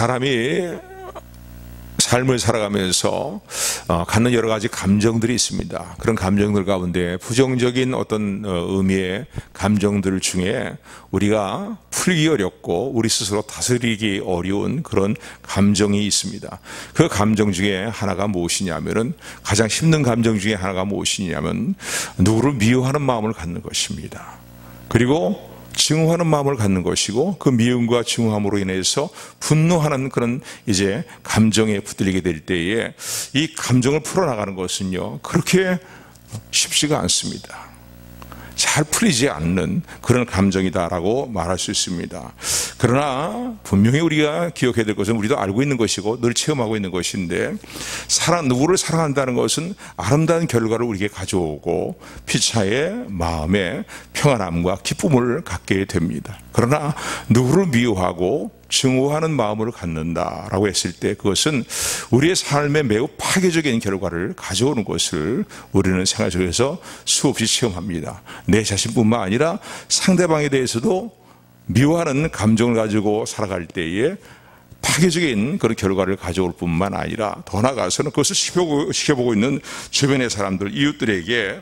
사람이 삶을 살아가면서 갖는 여러 가지 감정들이 있습니다. 그런 감정들 가운데 부정적인 어떤 의미의 감정들 중에 우리가 풀기 어렵고 우리 스스로 다스리기 어려운 그런 감정이 있습니다. 그 감정 중에 하나가 무엇이냐면은, 가장 힘든 감정 중에 하나가 무엇이냐면 누구를 미워하는 마음을 갖는 것입니다. 그리고 증오하는 마음을 갖는 것이고, 그 미움과 증오함으로 인해서 분노하는 그런 이제 감정에 붙들리게 될 때에 이 감정을 풀어나가는 것은요, 그렇게 쉽지가 않습니다. 잘 풀리지 않는 그런 감정이다라고 말할 수 있습니다. 그러나 분명히 우리가 기억해야 될 것은, 우리도 알고 있는 것이고 늘 체험하고 있는 것인데, 누구를 사랑한다는 것은 아름다운 결과를 우리에게 가져오고 피차의 마음에 평안함과 기쁨을 갖게 됩니다. 그러나 누구를 미워하고 증오하는 마음을 갖는다라고 했을 때, 그것은 우리의 삶에 매우 파괴적인 결과를 가져오는 것을 우리는 생활 속에서 수없이 체험합니다. 내 자신뿐만 아니라 상대방에 대해서도 미워하는 감정을 가지고 살아갈 때에 파괴적인 그런 결과를 가져올 뿐만 아니라, 더 나아가서는 그것을 지켜보고 있는 주변의 사람들, 이웃들에게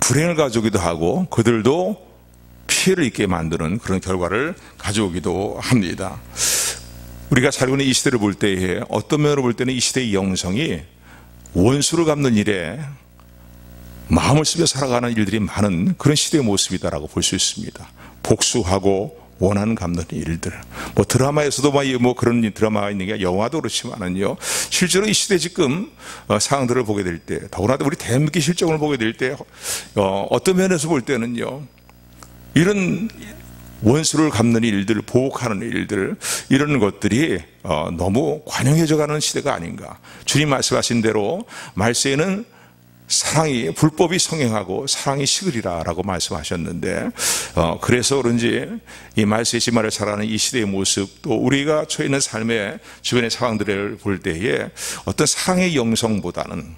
불행을 가져오기도 하고 그들도 피해를 입게 만드는 그런 결과를 가져오기도 합니다. 우리가 살고 있는 이 시대를 볼 때에, 어떤 면으로 볼 때는 이 시대의 영성이 원수를 갚는 일에 마음을 쓰며 살아가는 일들이 많은 그런 시대의 모습이다라고 볼 수 있습니다. 복수하고 원한 갚는 일들, 드라마에서도 그런 드라마가 있는 게, 영화도 그렇지만은요, 실제로 이 시대 지금 상황들을 보게 될 때, 더구나 우리 대한민국의 실정을 보게 될 때, 어떤 면에서 볼 때는요, 이런 원수를 갚는 일들, 보복하는 일들, 이런 것들이 너무 관영해져 가는 시대가 아닌가. 주님 말씀하신 대로 말세에는 불법이 성행하고 사랑이 식으리라라고 말씀하셨는데, 그래서 그런지 이 말세의 지말을 살아가는 이 시대의 모습, 또 우리가 처해 있는 삶의 주변의 상황들을 볼 때에 어떤 사랑의 영성보다는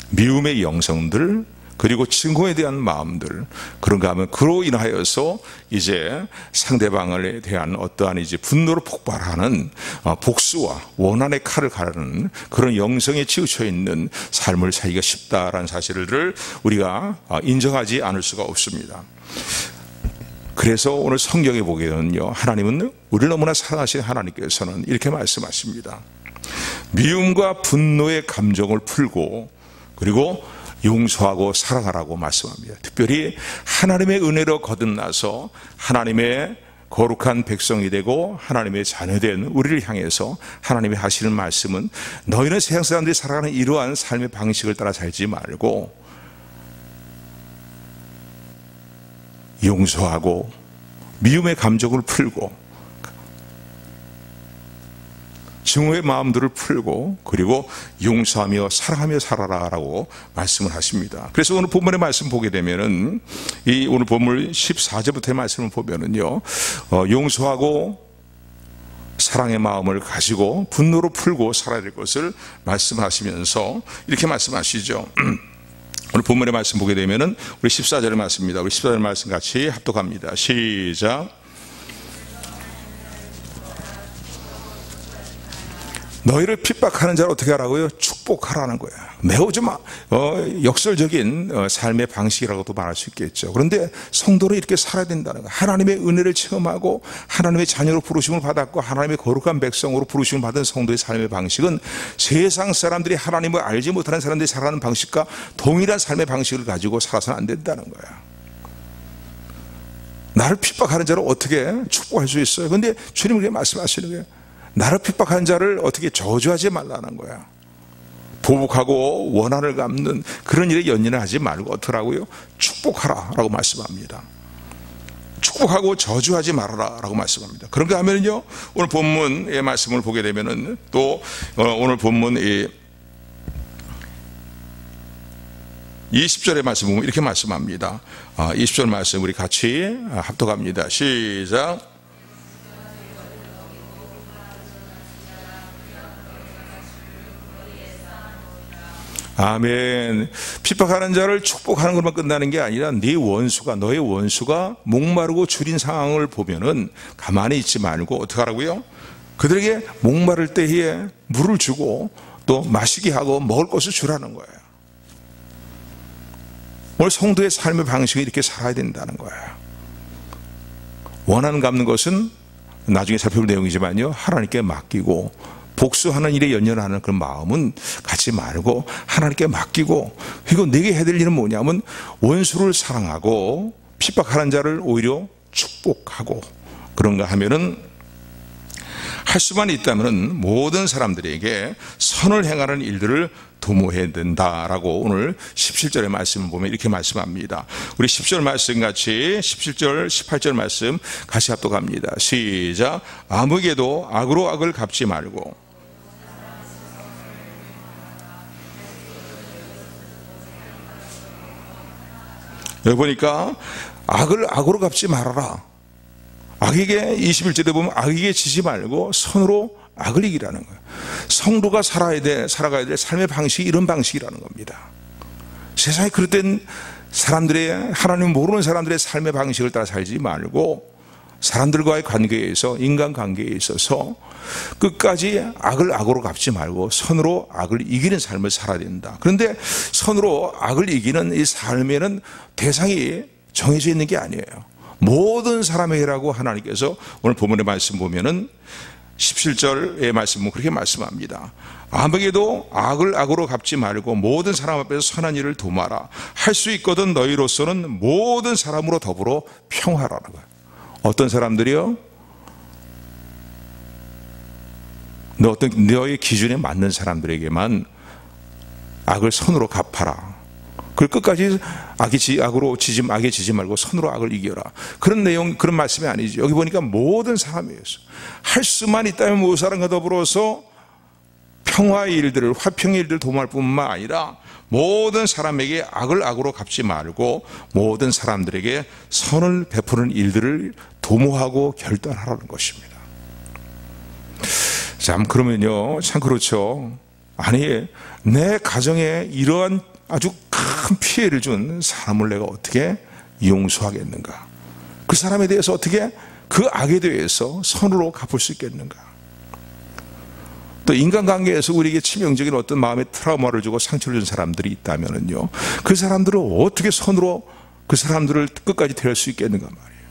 미움의 영성들, 그리고 증오에 대한 마음들, 그런가 하면 그로 인하여서 이제 상대방에 대한 어떠한 이제 분노로 폭발하는 복수와 원한의 칼을 가르는 그런 영성에 치우쳐 있는 삶을 살기가 쉽다라는 사실을 우리가 인정하지 않을 수가 없습니다. 그래서 오늘 성경에 보게 되면요, 하나님은 우리를 너무나 사랑하신 하나님께서는 이렇게 말씀하십니다. 미움과 분노의 감정을 풀고 그리고 용서하고 사랑하라고 말씀합니다. 특별히 하나님의 은혜로 거듭나서 하나님의 거룩한 백성이 되고 하나님의 자녀된 우리를 향해서 하나님이 하시는 말씀은, 너희는 세상 사람들이 살아가는 이러한 삶의 방식을 따라 살지 말고 용서하고 미움의 감정을 풀고 증오의 마음들을 풀고 그리고 용서하며 사랑하며 살아라라고 말씀을 하십니다. 그래서 오늘 본문의 말씀 보게 되면은, 이 오늘 본문 14절부터의 말씀을 보면은요, 용서하고 사랑의 마음을 가지고 분노로 풀고 살아야 될 것을 말씀하시면서 이렇게 말씀하시죠. 오늘 본문의 말씀 보게 되면은 우리 14절의 말씀입니다. 우리 14절 말씀 같이 합독합니다. 시작. 너희를 핍박하는 자를 어떻게 하라고요? 축복하라는 거야. 매우 좀 역설적인 삶의 방식이라고도 말할 수 있겠죠. 그런데 성도는 이렇게 살아야 된다는 거야. 하나님의 은혜를 체험하고 하나님의 자녀로 부르심을 받았고 하나님의 거룩한 백성으로 부르심을 받은 성도의 삶의 방식은 세상 사람들이 하나님을 알지 못하는 사람들이 살아가는 방식과 동일한 삶의 방식을 가지고 살아서는 안 된다는 거야. 나를 핍박하는 자를 어떻게 축복할 수 있어요? 그런데 주님은 그렇게 말씀하시는 거예요. 나를 핍박하는 자를 어떻게 저주하지 말라는 거야. 보복하고 원한을 갚는 그런 일에 연연을 하지 말고 어떡하라고요? 축복하라 라고 말씀합니다. 축복하고 저주하지 말아라 라고 말씀합니다. 그런가 하면요, 오늘 본문의 말씀을 보게 되면은 또 오늘 본문 20절의 말씀 보면 이렇게 말씀합니다. 20절 말씀 우리 같이 합독합니다. 시작. 아멘. 핍박하는 자를 축복하는 것만 끝나는 게 아니라 너의 원수가 목마르고 줄인 상황을 보면은 가만히 있지 말고 어떻게 하라고요? 그들에게 목마를 때에 물을 주고 또 마시게 하고 먹을 것을 주라는 거예요. 오늘 성도의 삶의 방식이 이렇게 살아야 된다는 거예요. 원한 갚는 것은 나중에 살펴볼 내용이지만요, 하나님께 맡기고 복수하는 일에 연연하는 그런 마음은 갖지 말고 하나님께 맡기고, 그리고 내게 해야 될 일은 뭐냐면 원수를 사랑하고 핍박하는 자를 오히려 축복하고, 그런가 하면은 할 수만 있다면 모든 사람들에게 선을 행하는 일들을 도모해야 된다라고 오늘 17절의 말씀을 보면 이렇게 말씀합니다. 우리 10절 말씀 같이 17절 18절 말씀 같이 합독합니다. 시작. 아무에게도 악으로 악을 갚지 말고. 여기 보니까 악을 악으로 갚지 말아라. 악에게 21절에 보면 악에게 지지 말고 선으로 악을 이기라는 거예요. 성도가 살아가야 될 삶의 방식이 이런 방식이라는 겁니다. 세상에 그릇된 사람들의, 하나님 모르는 사람들의 삶의 방식을 따라 살지 말고 사람들과의 관계에서, 인간관계에 있어서 끝까지 악을 악으로 갚지 말고 선으로 악을 이기는 삶을 살아야 된다. 그런데 선으로 악을 이기는 이 삶에는 대상이 정해져 있는 게 아니에요. 모든 사람에게라고 하나님께서 오늘 본문의 말씀 보면은 17절의 말씀 보면 그렇게 말씀합니다. 아무에게도 악을 악으로 갚지 말고 모든 사람 앞에서 선한 일을 도모하라. 할 수 있거든 너희로서는 모든 사람으로 더불어 평화라는 거예요. 어떤 사람들이요? 너의 기준에 맞는 사람들에게만 악을 선으로 갚아라. 그걸 끝까지 악에 지지 말고 선으로 악을 이겨라. 그런 내용, 그런 말씀이 아니죠. 여기 보니까 모든 사람이었어. 할 수만 있다면 모든 사람과 더불어서 평화의 일들을, 화평의 일들을 도모할 뿐만 아니라 모든 사람에게 악을 악으로 갚지 말고 모든 사람들에게 선을 베푸는 일들을 도모하고 결단하라는 것입니다. 참, 그러면요, 참 그렇죠. 아니, 내 가정에 이러한 아주 큰 피해를 준 사람을 내가 어떻게 용서하겠는가? 그 사람에 대해서 어떻게 그 악에 대해서 선으로 갚을 수 있겠는가? 또 인간관계에서 우리에게 치명적인 어떤 마음의 트라우마를 주고 상처를 준 사람들이 있다면요, 그 사람들을 어떻게 선으로 그 사람들을 끝까지 데려갈 수 있겠는가 말이에요.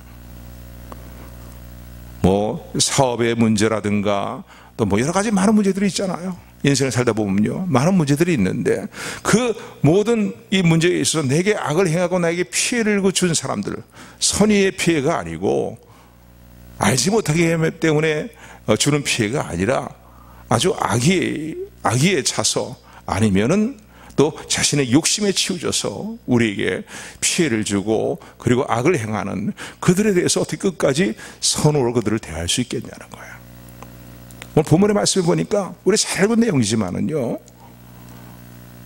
뭐 사업의 문제라든가 또 뭐 여러 가지 많은 문제들이 있잖아요. 인생을 살다 보면요, 많은 문제들이 있는데 그 모든 이 문제에 있어서 내게 악을 행하고 나에게 피해를 준 사람들, 선의의 피해가 아니고 알지 못하기 때문에 주는 피해가 아니라 아주 악의에 차서, 아니면은 또 자신의 욕심에 치우쳐서 우리에게 피해를 주고 그리고 악을 행하는 그들에 대해서 어떻게 끝까지 선으로 그들을 대할 수 있겠냐는 거예요. 오늘 본문의 말씀을 보니까 우리 잘 읽은 내용이지만은요,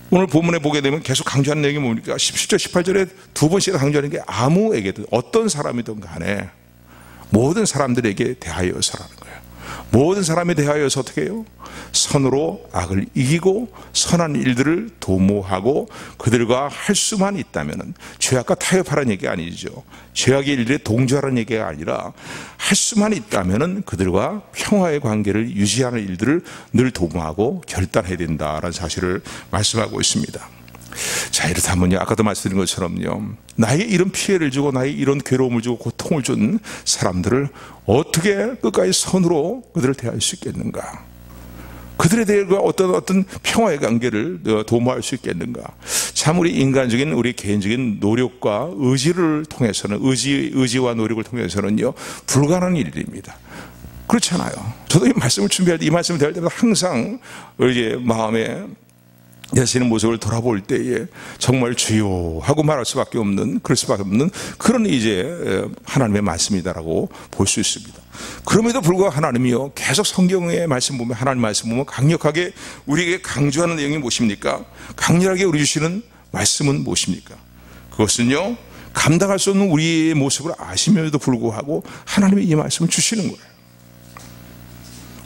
오늘 본문에 보게 되면 계속 강조하는 내용이 뭡니까? 17절 18절에 두 번씩 강조하는 게 아무에게든, 어떤 사람이든 간에 모든 사람들에게 대하여서라는 거예요. 모든 사람에 대하여서 어떻게 해요? 선으로 악을 이기고 선한 일들을 도모하고 그들과 할 수만 있다면, 죄악과 타협하라는 얘기가 아니죠. 죄악의 일들에 동조하라는 얘기가 아니라 할 수만 있다면 그들과 평화의 관계를 유지하는 일들을 늘 도모하고 결단해야 된다라는 사실을 말씀하고 있습니다. 자, 이렇다면요, 아까도 말씀드린 것처럼요, 나에게 이런 피해를 주고 나에게 이런 괴로움을 주고 고통을 준 사람들을 어떻게 끝까지 선으로 그들을 대할 수 있겠는가? 그들에 대해 어떤 평화의 관계를 도모할 수 있겠는가? 참 우리 인간적인, 우리 개인적인 노력과 의지를 통해서는, 의지와 노력을 통해서는요, 불가능한 일입니다. 그렇잖아요. 저도 이 말씀을 준비할 때, 이 말씀을 대할 때마다 항상 이제 마음에 자신의 모습을 돌아볼 때에 정말 주여 하고 말할 수밖에 없는, 그럴 수밖에 없는 그런 이제 하나님의 말씀이다라고 볼 수 있습니다. 그럼에도 불구하고 하나님이요, 계속 성경의 말씀 보면, 하나님 말씀 보면 강력하게 우리에게 강조하는 내용이 무엇입니까? 강렬하게 우리 주시는 말씀은 무엇입니까? 그것은요, 감당할 수 없는 우리의 모습을 아시면서도 불구하고 하나님이 이 말씀을 주시는 거예요.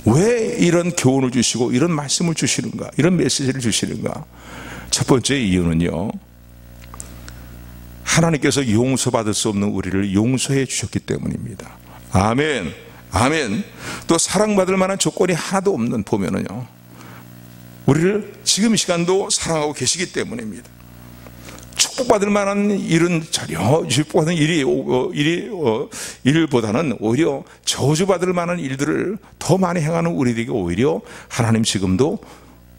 왜 이런 교훈을 주시고 이런 말씀을 주시는가, 이런 메시지를 주시는가? 첫 번째 이유는요, 하나님께서 용서받을 수 없는 우리를 용서해 주셨기 때문입니다. 아멘. 아멘. 또 사랑받을 만한 조건이 하나도 없는, 보면은요, 우리를 지금 이 시간도 사랑하고 계시기 때문입니다. 축복받을 만한 일은 전혀 축복받는 일보다는 오히려 저주받을 만한 일들을 더 많이 행하는 우리들에게 오히려 하나님 지금도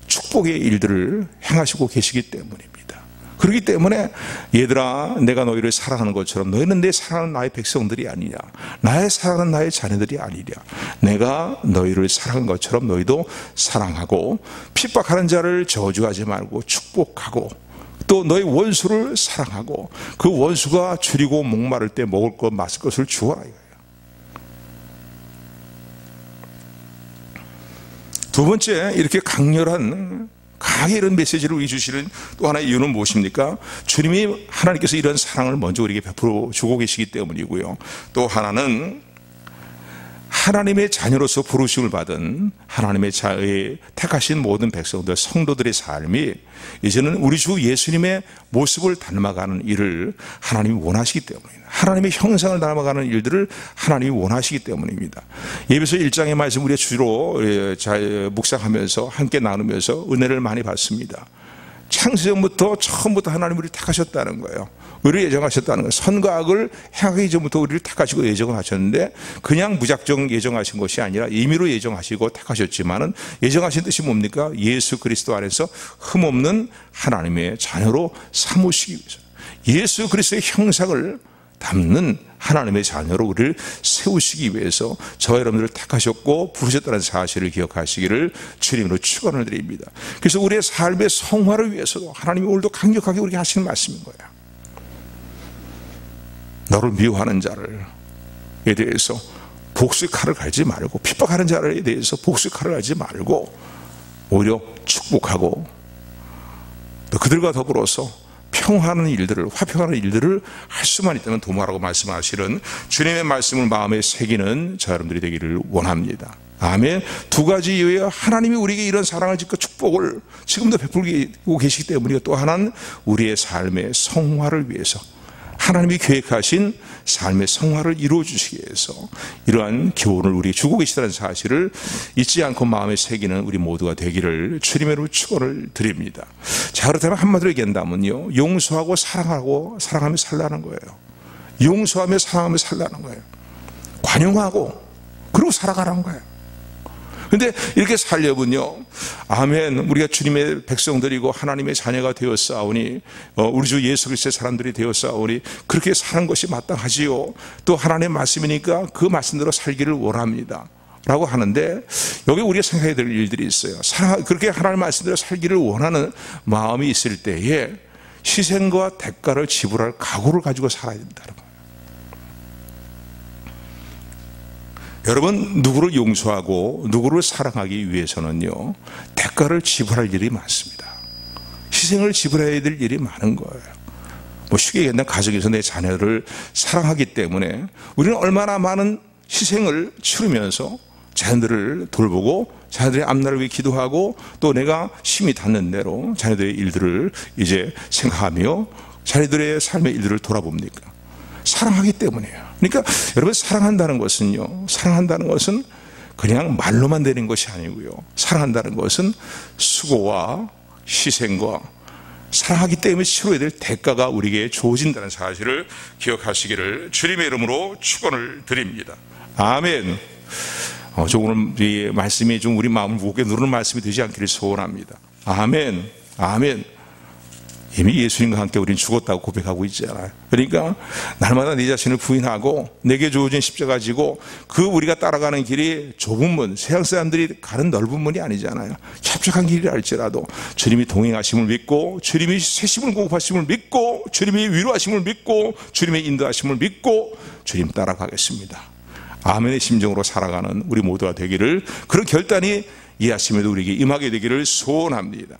축복의 일들을 행하시고 계시기 때문입니다. 그렇기 때문에 얘들아, 내가 너희를 사랑하는 것처럼 너희는 내 사랑하는 나의 백성들이 아니냐, 나의 사랑하는 나의 자녀들이 아니냐, 내가 너희를 사랑한 것처럼 너희도 사랑하고 핍박하는 자를 저주하지 말고 축복하고 또 너희 원수를 사랑하고 그 원수가 줄이고 목마를 때 먹을 것 마실 것을 주어라 이거예요. 두 번째, 이렇게 강렬한 강하게 이런 메시지를 우리 주시는 또 하나의 이유는 무엇입니까? 주님이, 하나님께서 이런 사랑을 먼저 우리에게 베풀어 주고 계시기 때문이고요. 또 하나는 하나님의 자녀로서 부르심을 받은 하나님의 택하신 모든 백성들, 성도들의 삶이 이제는 우리 주 예수님의 모습을 닮아가는 일을 하나님이 원하시기 때문입니다. 하나님의 형상을 닮아가는 일들을 하나님이 원하시기 때문입니다. 예배서 1장의 말씀 우리가 주로 묵상하면서 함께 나누면서 은혜를 많이 받습니다. 창세전부터 처음부터 하나님이 우리를 택하셨다는 거예요. 우리를 예정하셨다는 거예요. 선과 악을 행하기 전부터 우리를 택하시고 예정을 하셨는데 그냥 무작정 예정하신 것이 아니라 임의로 예정하시고 택하셨지만은 예정하신 뜻이 뭡니까? 예수 그리스도 안에서 흠없는 하나님의 자녀로 삼으시기 위해서, 예수 그리스도의 형상을 담는 하나님의 자녀로 우리를 세우시기 위해서 저와 여러분들을 택하셨고 부르셨다는 사실을 기억하시기를 주님으로 축원을 드립니다. 그래서 우리의 삶의 성화를 위해서도 하나님이 오늘도 강력하게 우리에게 하시는 말씀인 거예요. 너를 미워하는 자를에 대해서 복수의 칼을 갈지 말고, 핍박하는 자에 대해서 복수의 칼을 갈지 말고 오히려 축복하고 또 그들과 더불어서 평화하는 일들을, 화평하는 일들을 할 수만 있다면 도모하라고 말씀하시는 주님의 말씀을 마음에 새기는 저 여러분들이 되기를 원합니다. 아멘. 두 가지 이유에 하나님이 우리에게 이런 사랑을 짓고 축복을 지금도 베풀고 계시기 때문이고, 또 하나는 우리의 삶의 성화를 위해서 하나님이 계획하신 삶의 성화를 이루어 주시기 위해서 이러한 교훈을 우리에게 주고 계시다는 사실을 잊지 않고 마음에 새기는 우리 모두가 되기를 주님으로 축원을 드립니다. 자, 그렇다면 한마디로 얘기한다면요, 용서하고 사랑하며 살라는 거예요. 용서하며 사랑하며 살라는 거예요. 관용하고 그리고 살아가라는 거예요. 근데 이렇게 살려면요, 아멘, 우리가 주님의 백성들이고 하나님의 자녀가 되었사오니, 우리 주 예수 그리스도의 사람들이 되었사오니 그렇게 사는 것이 마땅하지요. 또 하나님의 말씀이니까 그 말씀대로 살기를 원합니다 라고 하는데, 여기 우리가 생각해야 될 일들이 있어요. 그렇게 하나님의 말씀대로 살기를 원하는 마음이 있을 때에 희생과 대가를 지불할 각오를 가지고 살아야 된다는 거예요. 여러분, 누구를 용서하고 누구를 사랑하기 위해서는요, 대가를 지불할 일이 많습니다. 희생을 지불해야 될 일이 많은 거예요. 쉽게 얘기하면 가정에서 내 자녀를 사랑하기 때문에 우리는 얼마나 많은 희생을 치르면서 자녀들을 돌보고 자녀들의 앞날을 위해 기도하고 또 내가 힘이 닿는 대로 자녀들의 일들을 이제 생각하며 자녀들의 삶의 일들을 돌아봅니까? 사랑하기 때문이에요. 그러니까 여러분, 사랑한다는 것은요, 사랑한다는 것은 그냥 말로만 되는 것이 아니고요, 사랑한다는 것은 수고와 희생과 사랑하기 때문에 치러야 될 대가가 우리에게 주어진다는 사실을 기억하시기를 주님의 이름으로 축원을 드립니다. 아멘. 오늘 이 말씀이 좀 우리 마음을 무겁게 누르는 말씀이 되지 않기를 소원합니다. 아멘. 아멘. 이미 예수님과 함께 우리는 죽었다고 고백하고 있잖아요. 그러니까 날마다 내 자신을 부인하고 내게 주어진 십자가 지고 그 우리가 따라가는 길이 좁은 문, 세상 사람들이 가는 넓은 문이 아니잖아요. 협착한 길이라 할지라도 주님이 동행하심을 믿고 주님이 세심을 공급하심을 믿고 주님이 위로하심을 믿고 주님의 인도하심을 믿고 주님 따라가겠습니다. 아멘의 심정으로 살아가는 우리 모두가 되기를, 그런 결단이 이 아침에도 우리에게 임하게 되기를 소원합니다.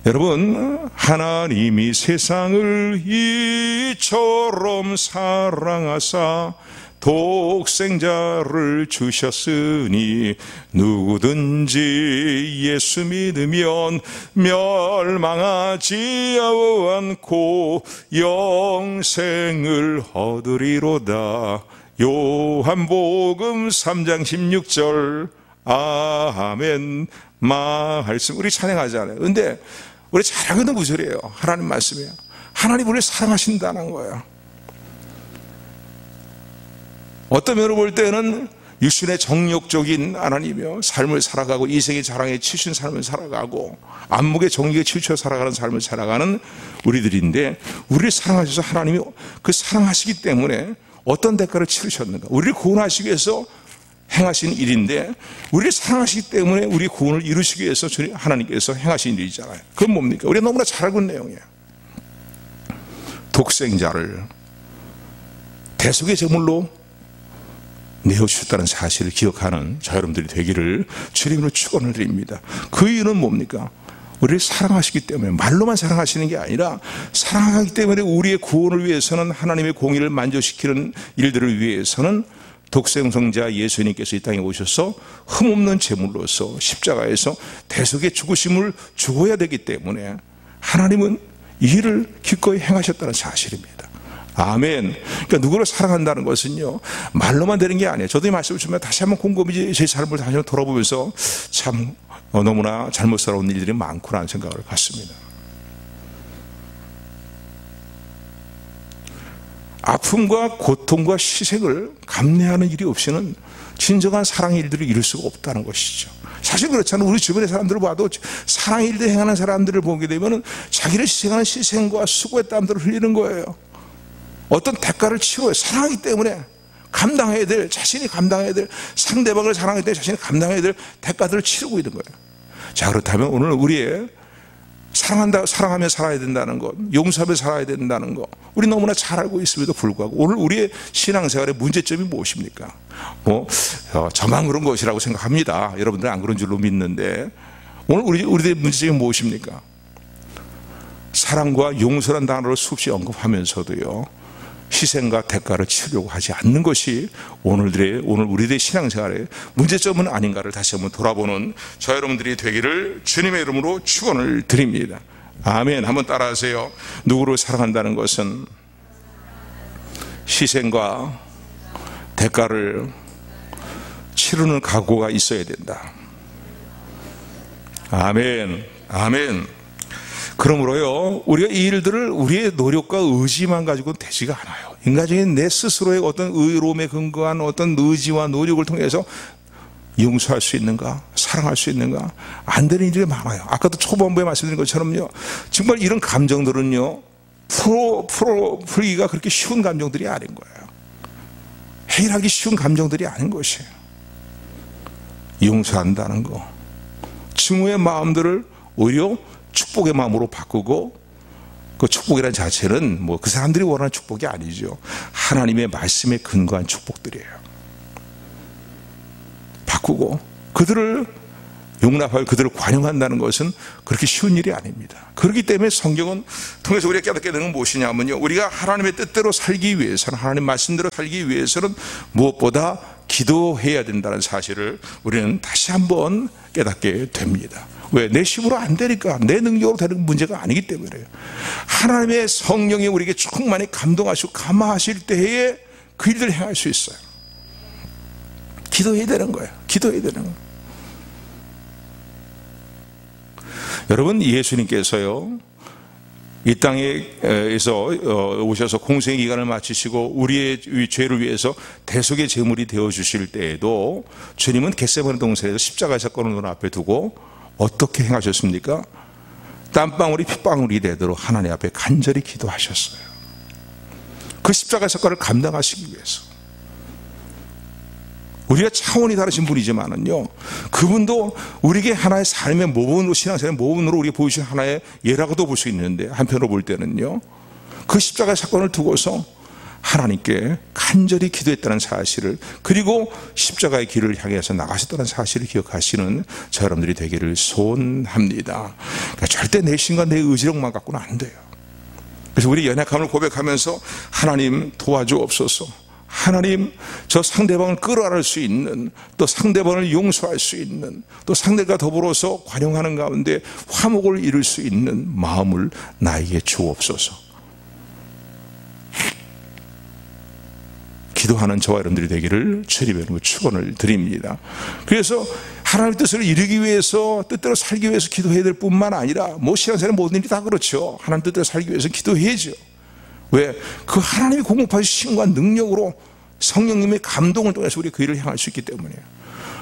여러분, 하나님이 세상을 이처럼 사랑하사 독생자를 주셨으니 누구든지 예수 믿으면 멸망하지 않고 영생을 얻으리로다. 요한복음 3장 16절. 아멘 말씀. 우리 찬양하잖아요. 근데 우리 잘 알고 있는 구절이에요. 하나님 말씀이에요. 하나님 우리를 사랑하신다는 거예요. 어떤 면으로 볼 때는 육신의 정욕적인 하나님이며 삶을 살아가고 이생의 자랑에 치신 삶을 살아가고 안목의 정욕에 치우쳐 살아가는 삶을 살아가는 우리들인데, 우리를 사랑하셔서 하나님이 그 사랑하시기 때문에 어떤 대가를 치르셨는가? 우리를 구원하시기 위해서 행하신 일인데, 우리를 사랑하시기 때문에 우리 구원을 이루시기 위해서 하나님께서 행하신 일이잖아요. 그건 뭡니까? 우리가 너무나 잘 알고 있는 내용이에요. 독생자를 대속의 제물로 내어주셨다는 사실을 기억하는 저 여러분들이 되기를 주님으로 축원을 드립니다. 그 이유는 뭡니까? 우리를 사랑하시기 때문에, 말로만 사랑하시는 게 아니라 사랑하기 때문에 우리의 구원을 위해서는, 하나님의 공의를 만족시키는 일들을 위해서는 독생성자 예수님께서 이 땅에 오셔서 흠없는 제물로서 십자가에서 대속의 죽으심을 죽어야 되기 때문에 하나님은 이 일을 기꺼이 행하셨다는 사실입니다. 아멘. 그러니까 누구를 사랑한다는 것은요, 말로만 되는 게 아니에요. 저도 이 말씀을 주면 다시 한번 곰곰이 제 삶을 다시 한번 돌아보면서 참 너무나 잘못 살아온 일들이 많구나 하는 생각을 갖습니다. 아픔과 고통과 희생을 감내하는 일이 없이는 진정한 사랑의 일들을 이룰 수가 없다는 것이죠. 사실 그렇잖아요. 우리 주변의 사람들을 봐도 사랑의 일들 행하는 사람들을 보게 되면 자기를 희생하는 희생과 수고의 땀들을 흘리는 거예요. 어떤 대가를 치러요. 사랑하기 때문에 감당해야 될, 자신이 감당해야 될, 상대방을 사랑할 때 자신이 감당해야 될 대가들을 치르고 있는 거예요. 자, 그렇다면 오늘 우리의 사랑하며 살아야 된다는 것, 용서하며 살아야 된다는 것, 우리 너무나 잘 알고 있음에도 불구하고 오늘 우리의 신앙생활의 문제점이 무엇입니까? 저만 그런 것이라고 생각합니다. 여러분들은 안 그런 줄로 믿는데, 오늘 우리의 문제점이 무엇입니까? 사랑과 용서라는 단어를 수없이 언급하면서도요, 희생과 대가를 치르려고 하지 않는 것이 오늘 우리들의 신앙생활의 문제점은 아닌가를 다시 한번 돌아보는 저 여러분들이 되기를 주님의 이름으로 축원을 드립니다. 아멘. 한번 따라하세요. 누구를 사랑한다는 것은 희생과 대가를 치르는 각오가 있어야 된다. 아멘. 아멘. 그러므로요, 우리가 이 일들을 우리의 노력과 의지만 가지고는 되지가 않아요. 인간적인 내 스스로의 어떤 의로움에 근거한 어떤 의지와 노력을 통해서 용서할 수 있는가, 사랑할 수 있는가, 안 되는 일이 많아요. 아까도 초반부에 말씀드린 것처럼요, 정말 이런 감정들은요, 풀기가 그렇게 쉬운 감정들이 아닌 거예요. 해결하기 쉬운 감정들이 아닌 것이에요. 용서한다는 거, 증오의 마음들을 오히려 축복의 마음으로 바꾸고, 그 축복이라는 자체는 그 사람들이 원하는 축복이 아니죠. 하나님의 말씀에 근거한 축복들이에요. 바꾸고 그들을 용납하고 그들을 관용한다는 것은 그렇게 쉬운 일이 아닙니다. 그렇기 때문에 성경은 통해서 우리가 깨닫게 되는 건 무엇이냐면요, 우리가 하나님의 뜻대로 살기 위해서는, 하나님 말씀대로 살기 위해서는 무엇보다 기도해야 된다는 사실을 우리는 다시 한번 깨닫게 됩니다. 왜? 내 힘으로 안 되니까, 내 능력으로 되는 문제가 아니기 때문에요. 하나님의 성령이 우리에게 충만히 감동하시고 감화하실 때에 그 일들을 행할 수 있어요. 기도해야 되는 거예요. 기도해야 되는 거예요. 여러분, 예수님께서요, 이 땅에서 오셔서 공생의 기간을 마치시고 우리의 죄를 위해서 대속의 제물이 되어주실 때에도 주님은 겟세마네 동산에서 십자가 사건을 눈앞에 두고 어떻게 행하셨습니까? 땀방울이 핏방울이 되도록 하나님 앞에 간절히 기도하셨어요. 그 십자가 사건을 감당하시기 위해서. 우리가 차원이 다르신 분이지만은요, 그분도 우리에게 하나의 삶의 모범으로, 신앙생활의 모범으로 우리가 보이신 하나의 예라고도 볼 수 있는데, 한편으로 볼 때는요, 그 십자가 사건을 두고서 하나님께 간절히 기도했다는 사실을, 그리고 십자가의 길을 향해서 나가셨다는 사실을 기억하시는 저 여러분들이 되기를 소원합니다. 그러니까 절대 내 신과 내 의지력만 갖고는 안 돼요. 그래서 우리 연약함을 고백하면서 하나님 도와주옵소서, 하나님, 저 상대방을 끌어안을 수 있는, 또 상대방을 용서할 수 있는, 또 상대가 더불어서 관용하는 가운데 화목을 이룰 수 있는 마음을 나에게 주옵소서. 기도하는 저와 여러분들이 되기를 주님의 이름으로 축원을 드립니다. 그래서 하나님의 뜻을 이루기 위해서, 뜻대로 살기 위해서 기도해야 될 뿐만 아니라, 신앙생활 모든 일이 다 그렇죠. 하나님 뜻대로 살기 위해서 기도해야죠. 왜? 그 하나님이 공급하신 힘과 능력으로 성령님의 감동을 통해서 우리 그 일을 향할 수 있기 때문이에요.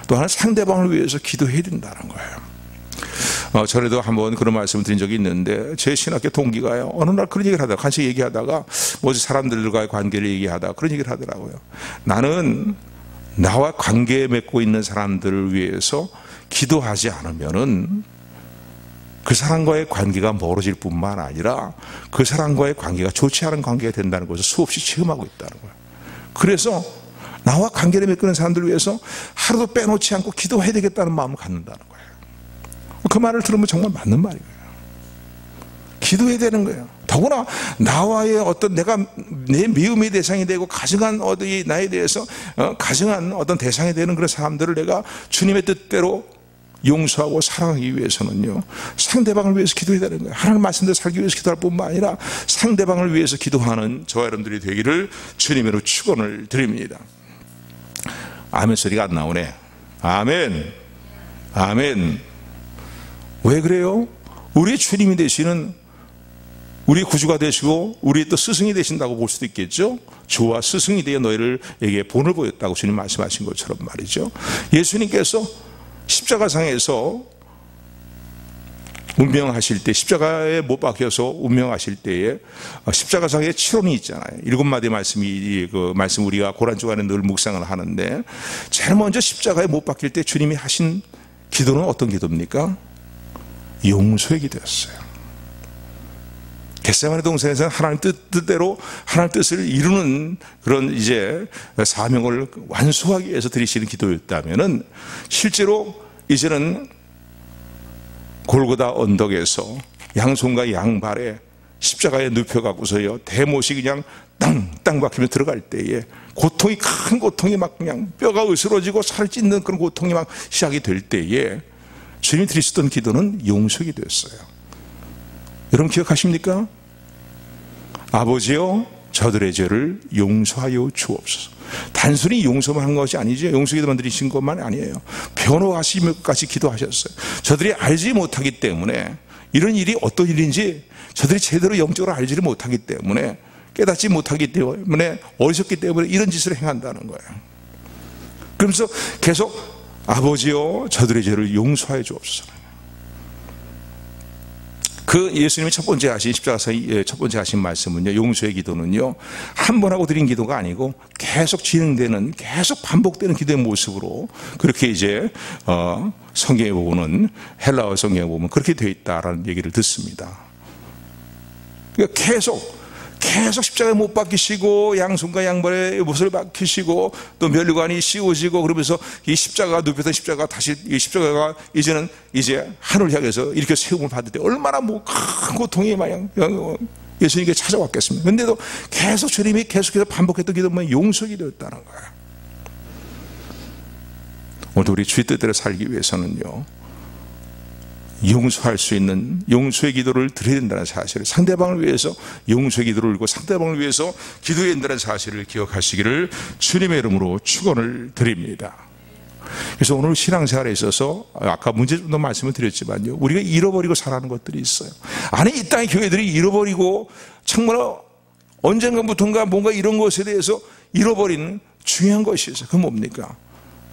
또 하나 상대방을 위해서 기도해야 된다는 거예요. 전에도 한번 그런 말씀을 드린 적이 있는데, 제 신학교 동기가요, 어느 날 그런 얘기를 하다가, 같이 얘기하다가, 사람들과의 관계를 얘기하다가 그런 얘기를 하더라고요. 나는 나와 관계 맺고 있는 사람들을 위해서 기도하지 않으면은 그 사람과의 관계가 멀어질 뿐만 아니라 그 사람과의 관계가 좋지 않은 관계가 된다는 것을 수없이 체험하고 있다는 거예요. 그래서 나와 관계를 맺는 사람들을 위해서 하루도 빼놓지 않고 기도해야 되겠다는 마음을 갖는다는 거예요. 그 말을 들으면 정말 맞는 말이에요. 기도해야 되는 거예요. 더구나 나와의 어떤 내 미움의 대상이 되고 가증한 나에 대해서 가증한 어떤 대상이 되는 그런 사람들을 내가 주님의 뜻대로 용서하고 사랑하기 위해서는요, 상대방을 위해서 기도해야 되는 거예요. 하나님 말씀대로 살기 위해서 기도할 뿐만 아니라 상대방을 위해서 기도하는 저와 여러분들이 되기를 주님으로 축원을 드립니다. 아멘 소리가 안 나오네. 아멘. 아멘. 왜 그래요? 우리 주님이 되시는, 우리 구주가 되시고 우리 또 스승이 되신다고 볼 수도 있겠죠. 주와 스승이 되어 너희에게 본을 보였다고 주님 말씀하신 것처럼 말이죠. 예수님께서 십자가상에서 운명하실 때, 십자가에 못 박혀서 운명하실 때에 십자가상에 치론이 있잖아요. 7마디 말씀이, 그 말씀 우리가 고란 주간에 늘 묵상을 하는데, 제일 먼저 십자가에 못 박힐 때 주님이 하신 기도는 어떤 기도입니까? 용서의 기도였어요. 겟세마네 동산에서는 하나님 뜻대로 하나님 뜻을 이루는 그런 사명을 완수하기 위해서 드리시는 기도였다면은, 실제로 이제는 골고다 언덕에서 양손과 양발에 십자가에 눕혀갖고서요, 대못이 그냥 땅 박히며 들어갈 때에 고통이, 큰 고통이 막 그냥 뼈가 으스러지고 살을 찢는 그런 고통이 막 시작이 될 때에 주님이 드리시던 기도는 용서의 기도였어요. 여러분 기억하십니까? 아버지여, 저들의 죄를 용서하여 주옵소서. 단순히 용서만 한 것이 아니죠. 용서의 기도만 드리신 것만 아니에요. 변호하시면까지 기도하셨어요. 저들이 알지 못하기 때문에, 이런 일이 어떤 일인지 저들이 제대로 영적으로 알지를 못하기 때문에, 깨닫지 못하기 때문에, 어리석기 때문에 이런 짓을 행한다는 거예요. 그러면서 계속 아버지여, 저들의 죄를 용서하여 주옵소서. 그 예수님이 첫 번째 하신, 십자가에서 첫 번째 하신 말씀은요, 용서의 기도는요, 한 번 하고 드린 기도가 아니고 계속 진행되는, 계속 반복되는 기도의 모습으로, 그렇게 성경에 보면, 헬라어 성경에 보면 그렇게 되어 있다라는 얘기를 듣습니다. 그러니까 계속 십자가에 못 박히시고, 양손과 양발에 못을 박히시고, 또 멸류관이 씌워지고, 그러면서 이 십자가가 눕혔던 십자가가 다시, 이 십자가가 이제는 하늘을 향해서 이렇게 세움을 받을 때 얼마나 큰 고통이 마냥 예수님께 찾아왔겠습니까? 그런데도 계속 주님이 계속해서 반복했던 기도는 용서의 기도였다는 거예요. 오늘 우리 주의 뜻대로 살기 위해서는요, 용서할 수 있는 용서의 기도를 드려야 된다는 사실을, 상대방을 위해서 용서의 기도를 드리고 상대방을 위해서 기도해야 된다는 사실을 기억하시기를 주님의 이름으로 축원을 드립니다. 그래서 오늘 신앙생활에 있어서 아까 문제점도 말씀을 드렸지만요, 우리가 잃어버리고 살아가는 것들이 있어요. 아니, 이 땅의 교회들이 잃어버리고 정말 언젠가부터인가 뭔가 이런 것에 대해서 잃어버리는 중요한 것이 있어요. 그건 뭡니까?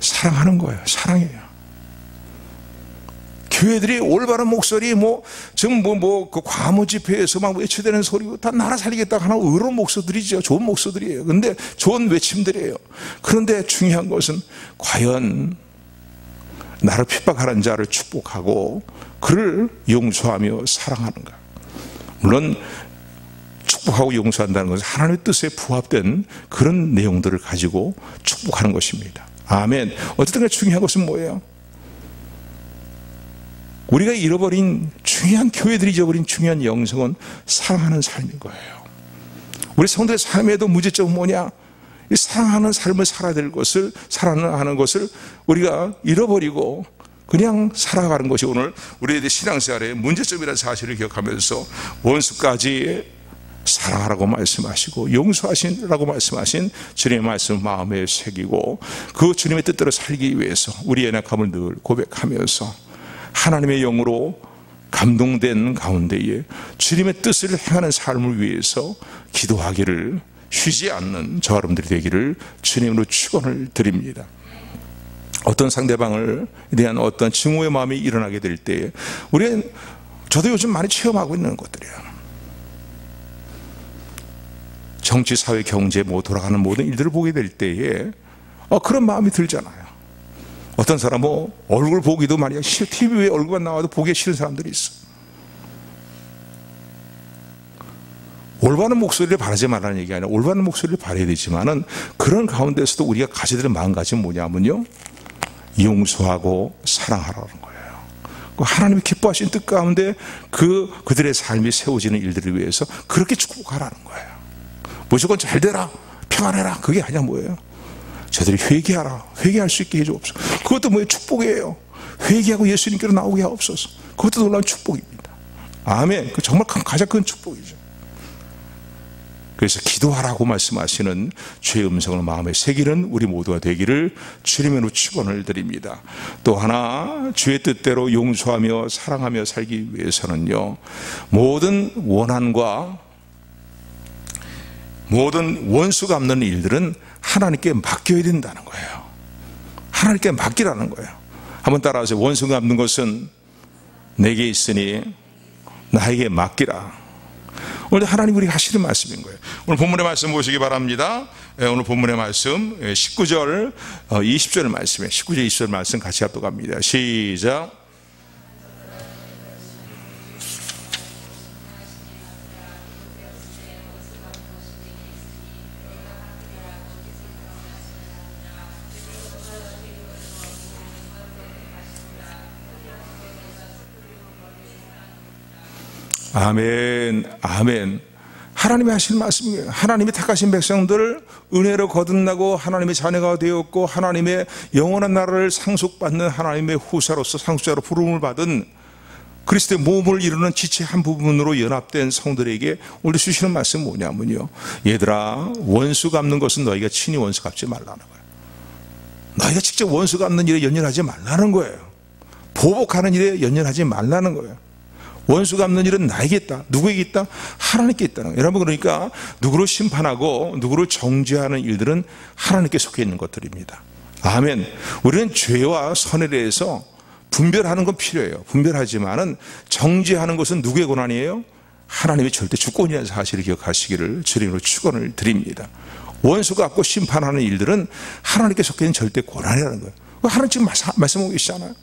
사랑하는 거예요. 사랑이에요. 교회들이 올바른 목소리, 그 과무 집회에서 막 외쳐대는 소리고 다 나라 살리겠다 하는 의로운 목소리들이죠. 좋은 목소리들이에요. 근데 좋은 외침들이에요. 그런데 중요한 것은 과연 나를 핍박하는 자를 축복하고 그를 용서하며 사랑하는가. 물론 축복하고 용서한다는 것은 하나님의 뜻에 부합된 그런 내용들을 가지고 축복하는 것입니다. 아멘. 어쨌든 중요한 것은 뭐예요? 우리가 잃어버린 중요한, 교회들이 잊어버린 중요한 영성은 사랑하는 삶인 거예요. 우리 성도의 삶에도 문제점은 뭐냐? 이 사랑하는 삶을 살아야 될 것을, 살아가는 것을 우리가 잃어버리고 그냥 살아가는 것이 오늘 우리의 신앙생활의 문제점이라는 사실을 기억하면서 원수까지 사랑하라고 말씀하시고 용서하시라고 말씀하신 주님의 말씀을 마음에 새기고 그 주님의 뜻대로 살기 위해서 우리의 연약함을 늘 고백하면서 하나님의 영으로 감동된 가운데에 주님의 뜻을 행하는 삶을 위해서 기도하기를 쉬지 않는 저와 여러분들이 되기를 주님으로 축원을 드립니다. 어떤 상대방을 대한 어떤 증오의 마음이 일어나게 될 때에 우리는, 저도 요즘 많이 체험하고 있는 것들이에요. 정치, 사회, 경제 돌아가는 모든 일들을 보게 될 때에 그런 마음이 들잖아요. 어떤 사람은 얼굴 보기도 말이야 TV에 얼굴만 나와도 보기 싫은 사람들이 있어. 올바른 목소리를 바라지 말라는 얘기가 아니라 올바른 목소리를 바라야 되지만은 그런 가운데서도 우리가 가져야 될 마음가짐은 뭐냐면요, 용서하고 사랑하라는 거예요. 하나님이 기뻐하신 뜻 가운데 그들의 삶이 세워지는 일들을 위해서 그렇게 축복하라는 거예요. 무조건 잘 되라, 평안해라, 그게 아니야. 뭐예요? 저들이 회개하라, 회개할 수 있게 해주옵소서. 그것도 뭐예요? 축복이에요. 회개하고 예수님께로 나오게 하옵소서. 그것도 놀라운 축복입니다. 아멘. 그 정말 가장 큰 축복이죠. 그래서 기도하라고 말씀하시는 주의 음성을 마음에 새기는 우리 모두가 되기를 주님으로 축원을 드립니다. 또 하나, 주의 뜻대로 용서하며 사랑하며 살기 위해서는요, 모든 원한과 모든 원수 갚는 일들은 하나님께 맡겨야 된다는 거예요. 하나님께 맡기라는 거예요. 한번 따라하세요. 원수 갚는 것은 내게 있으니 나에게 맡기라. 오늘 하나님 우리가 하시는 말씀인 거예요. 오늘 본문의 말씀 보시기 바랍니다. 오늘 본문의 말씀 19절 20절 말씀이에요. 19절 20절 말씀 같이 합독합니다. 시작. 아멘, 아멘. 하나님이 하실 말씀이에요. 하나님이 택하신 백성들을 은혜로 거듭나고 하나님의 자녀가 되었고 하나님의 영원한 나라를 상속받는 하나님의 후사로서 상속자로 부름을 받은 그리스도의 몸을 이루는 지체 한 부분으로 연합된 성들에게 오늘 주시는 말씀은 뭐냐면요, 얘들아, 원수 갚는 것은 너희가 친히 원수 갚지 말라는 거예요. 너희가 직접 원수 갚는 일에 연연하지 말라는 거예요. 보복하는 일에 연연하지 말라는 거예요. 원수 갚는 일은 나에게 있다. 누구에게 있다? 하나님께 있다는 거예요. 여러분, 그러니까 누구를 심판하고 누구를 정죄하는 일들은 하나님께 속해 있는 것들입니다. 아멘. 우리는 죄와 선에 대해서 분별하는 건 필요해요. 분별하지만은 정죄하는 것은 누구의 권한이에요? 하나님의 절대 주권이라는 사실을 기억하시기를 주님으로 축원을 드립니다. 원수 갚고 심판하는 일들은 하나님께 속해 있는 절대 권한이라는 거예요. 하나님 지금 말씀하고 계시잖아요.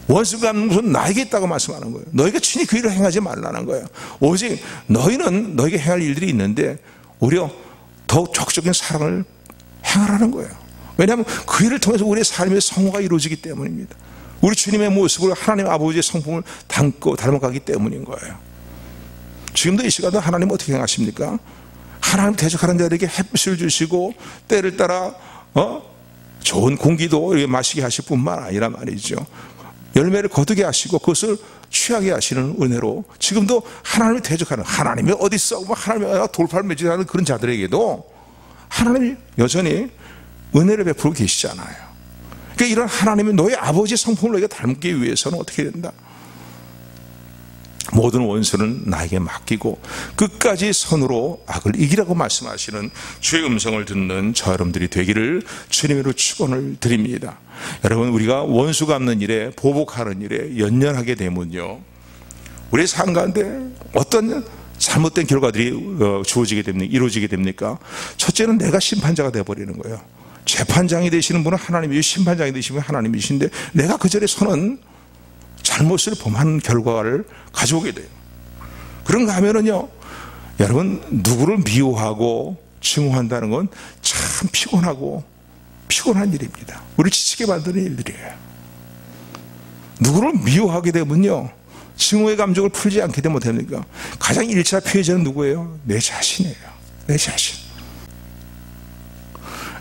원수 갚는 것은 나에게 있다고 말씀하는 거예요. 너희가 친히 그 일을 행하지 말라는 거예요. 오직 너희는 너희가 행할 일들이 있는데 오히려 더욱 적극적인 사랑을 행하라는 거예요. 왜냐하면 그 일을 통해서 우리의 삶의 성화가 이루어지기 때문입니다. 우리 주님의 모습을 하나님 아버지의 성품을 닮아가기 때문인 거예요. 지금도 이 시간도 하나님 어떻게 행하십니까? 하나님 대적하는 자들에게 햇빛을 주시고 때를 따라 좋은 공기도 마시게 하실 뿐만 아니라 말이죠, 열매를 거두게 하시고 그것을 취하게 하시는 은혜로 지금도 하나님을 대적하는, 하나님이 어디 있어? 하나님이 돌팔 매질하는 그런 자들에게도 하나님이 여전히 은혜를 베풀고 계시잖아요. 그러니까 이런 하나님이 너의 아버지의 성품을 너희가 닮기 위해서는 어떻게 된다? 모든 원수는 나에게 맡기고 끝까지 선으로 악을 이기라고 말씀하시는 주의 음성을 듣는 저 여러분들이 되기를 주님으로 축원을 드립니다. 여러분, 우리가 원수 갚는 일에, 보복하는 일에 연연하게 되면요, 우리의 삶 가운데 어떤 잘못된 결과들이 이루어지게 됩니까? 첫째는 내가 심판자가 되어버리는 거예요. 재판장이 되시는 분은 하나님이고 심판장이 되시는 분은 하나님이신데 내가 그 자리에 서는 잘못을 범한 결과를 가져오게 돼요. 그런가 하면은요, 여러분, 누구를 미워하고 증오한다는 건 참 피곤한 일입니다. 우리 지치게 만드는 일들이에요. 누구를 미워하게 되면요, 증오의 감정을 풀지 않게 되면 됩니까? 가장 1차 피해자는 누구예요? 내 자신이에요. 내 자신.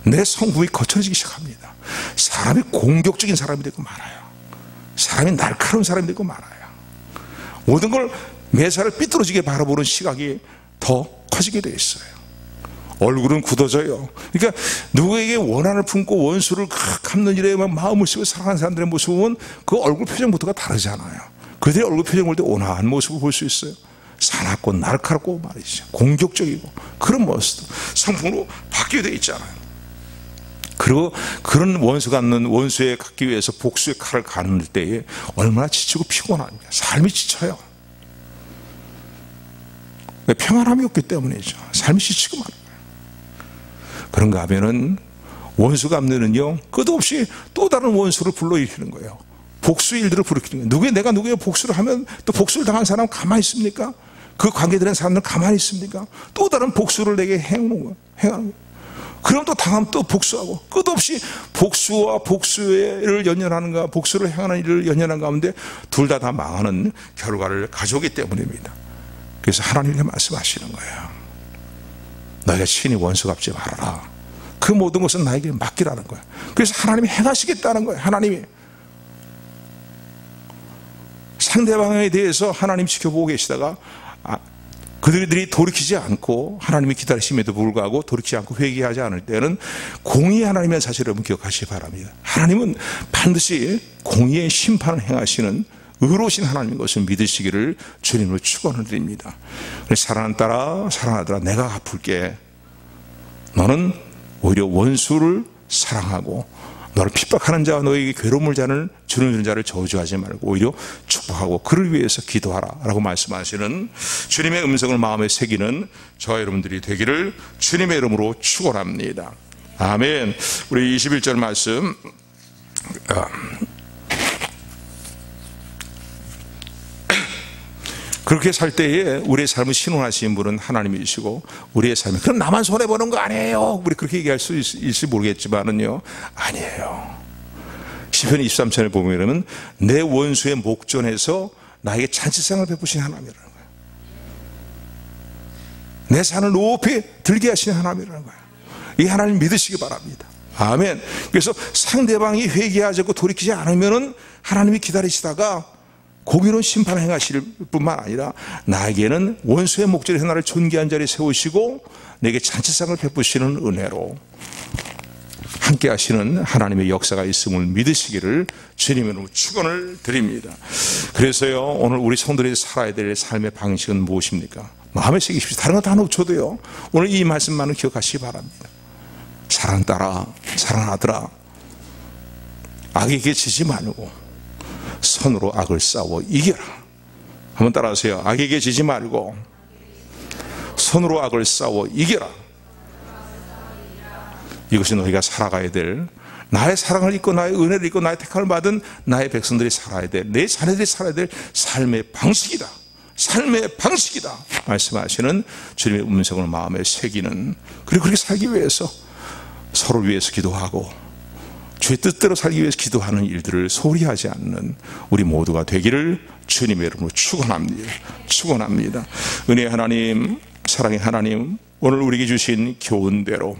내 성품이 거칠어지기 시작합니다. 사람이 공격적인 사람이 되고 말아요. 사람이 날카로운 사람이 되고 말아요. 모든 걸 매사를 삐뚤어지게 바라보는 시각이 더 커지게 되어 있어요. 얼굴은 굳어져요. 그러니까 누구에게 원한을 품고 원수를 갚는 일에 마음을 쓰고 사랑하는 사람들의 모습은 그 얼굴 표정부터가 다르잖아요. 그들의 얼굴 표정 볼 때 온화한 모습을 볼 수 있어요. 사납고 날카롭고 말이죠. 공격적이고 그런 모습도 성품으로 바뀌게 되어 있잖아요. 그리고 그런 원수 갖는 원수에 갖기 위해서 복수의 칼을 가는 때에 얼마나 지치고 피곤합니까? 삶이 지쳐요. 평안함이 없기 때문이죠. 삶이 지치고 말아요. 그런가 하면은 원수 갚는은요 끝없이 또 다른 원수를 불러일으키는 거예요. 복수 일들을 불러일으키는 거예요. 내가 누구의 복수를 하면 또 복수를 당한 사람은 가만히 있습니까? 그 관계되는 사람들은 가만히 있습니까? 또 다른 복수를 내게 행하는 거예요. 그럼 또 당하면 또 복수하고 끝없이 복수와 복수를 연연하는가 복수를 행하는 일을 연연한 가운데 둘 다 망하는 결과를 가져오기 때문입니다. 그래서 하나님이 말씀하시는 거예요. 너희가 친히 원수 갚지 말아라. 그 모든 것은 나에게 맡기라는 거예요. 그래서 하나님이 행하시겠다는 거예요. 하나님이 상대방에 대해서 하나님 지켜보고 계시다가 그들이 돌이키지 않고 하나님이 기다리심에도 불구하고 돌이키지 않고 회개하지 않을 때는 공의의 하나님의 사실을 여러분 기억하시기 바랍니다. 하나님은 반드시 공의의 심판을 행하시는 의로우신 하나님인 것을 믿으시기를 주님으로 축원을 드립니다. 사랑하는 딸아 사랑하는 아들아 내가 갚을게. 너는 오히려 원수를 사랑하고 너를 핍박하는 자와 너에게 괴로움을 주는 자를 저주하지 말고 오히려 축복하고 그를 위해서 기도하라 라고 말씀하시는 주님의 음성을 마음에 새기는 저와 여러분들이 되기를 주님의 이름으로 축원합니다. 아멘. 우리 21절 말씀 그렇게 살 때에 우리의 삶을 신원하시는 분은 하나님이시고 우리의 삶이 그럼 나만 손해보는 거 아니에요. 우리 그렇게 얘기할 수 있을지 모르겠지만은요 아니에요. 시편 23편을 보면 내 원수의 목전에서 나에게 잔치상을 베푸신 하나님이라는 거예요. 내 산을 높이 들게 하신 하나님이라는 거예요. 이 하나님 믿으시기 바랍니다. 아멘. 그래서 상대방이 회개하지 않고 돌이키지 않으면은 하나님이 기다리시다가 공의로운 심판을 행하실 뿐만 아니라 나에게는 원수의 목전에서 나를 존귀한 자리에 세우시고 내게 잔치상을 베푸시는 은혜로 함께 하시는 하나님의 역사가 있음을 믿으시기를 주님으로 축원을 드립니다. 그래서요 오늘 우리 성도들이 살아야 될 삶의 방식은 무엇입니까? 마음에 새기십시오. 다른 거 다 놓쳐도요 오늘 이 말씀만은 기억하시기 바랍니다. 사랑 딸아 사랑 아들아 악에게 지지 말고 선으로 악을 싸워 이겨라. 한번 따라하세요. 악에게 지지 말고 선으로 악을 싸워 이겨라. 이것이 너희가 살아가야 될 나의 사랑을 입고 나의 은혜를 입고 나의 택함을 받은 나의 백성들이 살아야 될 내 자녀들이 살아야 될 삶의 방식이다. 삶의 방식이다 말씀하시는 주님의 음성을 마음에 새기는 그리고 그렇게 살기 위해서 서로를 위해서 기도하고 주의 뜻대로 살기 위해서 기도하는 일들을 소홀히 하지 않는 우리 모두가 되기를 주님의 이름으로 축원합니다. 축원합니다. 은혜의 하나님 사랑의 하나님 오늘 우리에게 주신 교훈대로